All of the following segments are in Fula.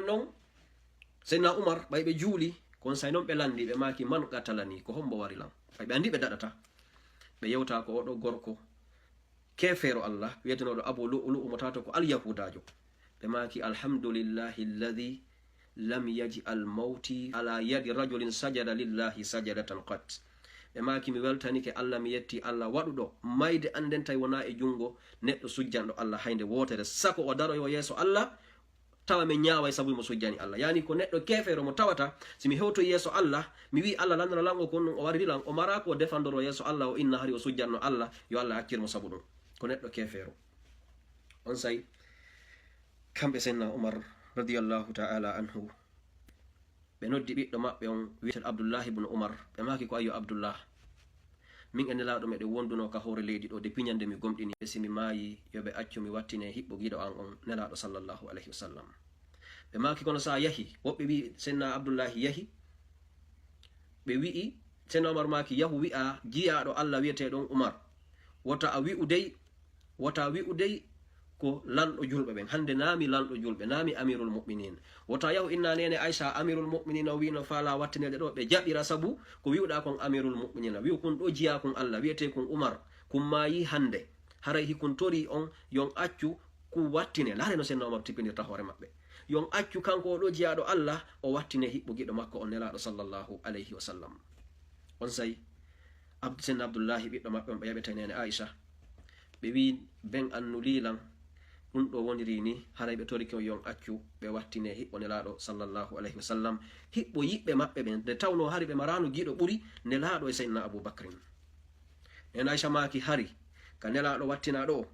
non Seydina Umar ɓay ɓe juuli kon say non ɓe landi ɓe maki man qatalani ko hombo wari lan ɓay ɓe andi ɓe daɗata ɓe yewta ko oɗo gorko kefero Allah wiyetenoɗo Abu Lu'lu mo tata ko alyahudajo ɓe maki alhamdulillahi alladi lam yaj'al mawti ala yadi rajulin sajada lillahi sajadatan qat ɓe maki mi weltanike Allah mi yetti Allah waɗuɗo mayde anden tawi wona e jungo neɗɗo sujjanɗo Allah haynde wotere sako o daroyo yeeso Allah tawa mi ñaaway sabu mo sujjani Allah yani ko neɗɗo kefero mo tawata simi hewto yeeso Allah mi wi Allah landana lango ko o wari lan o mara ko defandoro yeeso Allah o inna hari o sujjanno Allah yo Allah hakkirmo sabu ɗum ko neɗɗo kefero on say kamɓe Seydina Umar radiyallahu ta'ala anhu ɓe noddi ɓiɗɗo maɓɓe on wiyetel Abdullah ibn Umar ɓe maki ko ayyo Abdullah min e nelaɗo meɗe wonduno ka hoore leydi ɗo de piñande mi gomɗini ɓe simi maayi yoɓe accu mi wattine hiɓɓo giɗo an on nelaɗo sallallahu alayhi wa sallam ɓe maki kono sa yahi woɓɓe wi Seydina Abdullahi yahi ɓe wi'i Seydina Umar maki yahu wi'a jiyaɗo Allah wiyeteɗon Umar wota wi'u dey ko lanɗo julɓe ɓen hande naami lanɗo julɓe naami amirul mu'minin wota yahu inna nene Aisha amirul mu'minin o wino fala wattinede ɗo ɓe jaɓira sabu ko wi'uɗa kon amirul mu'minin wi'u kun ɗo jiya kun Allah wiyete kun Umar kun maayi hande haray hikun tori on yon accu ku wattine laare no Seydina Umar tippinirta hoore maɓɓe yon accu kanko o ɗo jiyaɗo Allah o wattine hiɓɓu giɗo makko on nelaɗo sallallahu alayhi wa sallam on say Seydina Abdullahi ɓiɗɗo maɓɓe on ɓe yaɓeta nene Aisha ɓe wi ben annulilan ɗum ɗo woniri ni haray ɓe tori ko yon accu ɓe wattine hiɓɓo nelaɗo sallallahu alayhi wa sallam hiɓɓo yiɓɓe maɓɓe ɓen nde tawno hari ɓe marano giɗo ɓuri nelaɗo e Seydina Aboubacrin en Aisha maki hari ka nelaɗo wattina ɗo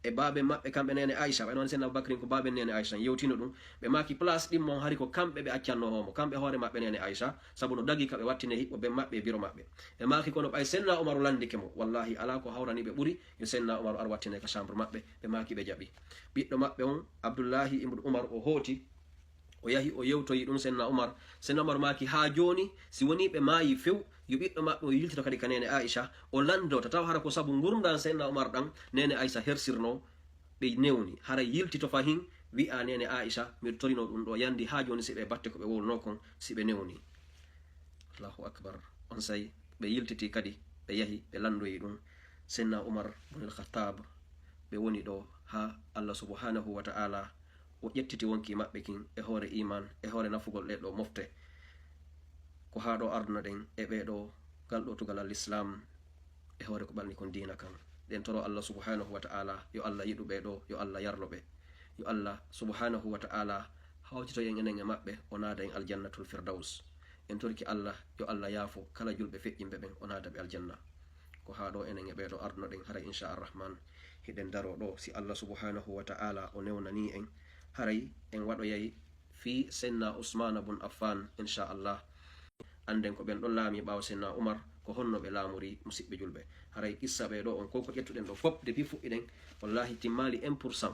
e baɓe maɓɓe kamɓe nene Aisha ɓe non Seydina Aboubacrin ko baɓe nene Aisha yewtino ɗum ɓe maki place ɗimmon hari ko kamɓe ɓe accannohomo kamɓe hoore maɓɓe nene Aisha sabu no dagi ka ɓe wattine hiɓɓo ɓe maɓɓe e biro maɓɓe ɓe maki kono ɓay Seydina Umar landike mo wallahi ala ko hawrani ɓe ɓuri yo Seydina Umar ar wattine ka chambre maɓɓe ɓe maki ɓe jaɓi ɓiɗɗo maɓɓe on Abdullahi ibn Umar o hooti o yahi o yewtoyi ɗum Seydina Umar maki ha joni si woni ɓe maayi few yo ɓiɗɗo maɓɓe o yiltito kadi ka nene Aisha o landota taw hara ko sabu gurdam Seydina Umar ɗan nene Aisha hersirno ɓe newni hara yiltito fahin wi'a nene Aisha miɗo torino ɗum ɗo yandi ha joni si ɓe batte ko ɓe wolno kon si ɓe newni Allahu akbar on say ɓe yiltiti kadi ɓe yahi ɓe landoyi ɗum Seydina Umar ibn al-Khattab ɓe woni ɗo ha Allah subhanahu wa ta'ala o ƴettiti wonki maɓɓe kin e hoore iman e hoore nafugol ɗe ɗo mofte ko ha ɗo arduna ɗen e ɓeɗo gal ɗo tugal al-islam e hoore ko ɓalni kon dina kan ɗen toro Allah subhanahu wa ta'ala yo Allah yiɗu ɓeɗo yo Allah yarlo ɓe yo Allah subhanahu wa ta'ala hawtito en enen e maɓɓe o naada en aljannatul firdaus en torki Allah yo Allah yaafo kala julɓe feƴƴimɓe ɓen o naada ɓe aljanna ko ha ɗo enen e ɓeɗo arduna ɗen haray insha arrahman hiɗen daro ɗo si Allah subhanahu wa ta'ala o newnani en haray en waɗoyay fi Seydina Usman ibn Affan insha Allah anden ko ɓen ɗon laami ɓaawo Seydina Umar ko honno ɓe laamuri musidɓe julɓe haray qissa ɓe ɗo on ko ƴettuɗen ɗo fof depuis fuɗɗiɗen wallahi timmali 1%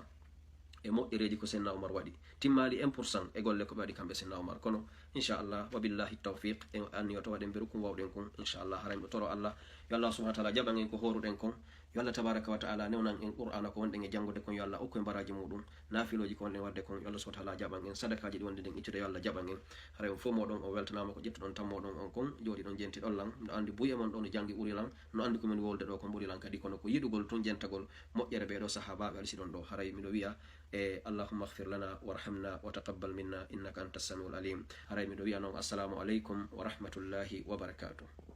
e moƴƴereji ko Seydina Umar waɗi timmali 1% e golle ko ɓe waɗi kamɓe Seydina Umar kono inchallah wa billahi tawfiq en anniyo to waɗen mbiru kum wawɗen kon inchallah haray ɓe toro Allah yo Allah subhanahu wa ta'ala jaɓan en ko horuɗen kon yo Allah tabaraka wa ta'ala newnan en qur'ana ko wonɗen e janngude kon yo Allah okku en baraji muɗum nafiloji ko wonɗen wadde kon yo Allah subhanahu wa ta'ala jaɓan en sadakaji ɗi wonde ɗen ittude yo Allah jaɓan en haray on fof moɗon o weltanama ko ƴettuɗon tammoɗon on kon jooɗi ɗon jenti ɗollan no andi buye mon ɗo no jangi ɓurilan no andi komin wolde ɗo ko ɓurilan kadi kono ko yiɗugol tun jentagol moƴƴere ɓeɗo sahabaɓe alsi ɗon ɗo haray miɗo wiya e allahumma ighfir lana warhamna wa taqabbal minna innaka anta as-sami'ul alim haray miɗo wiya noon assalamu aleykum wa rahmatullahi wa barakatuh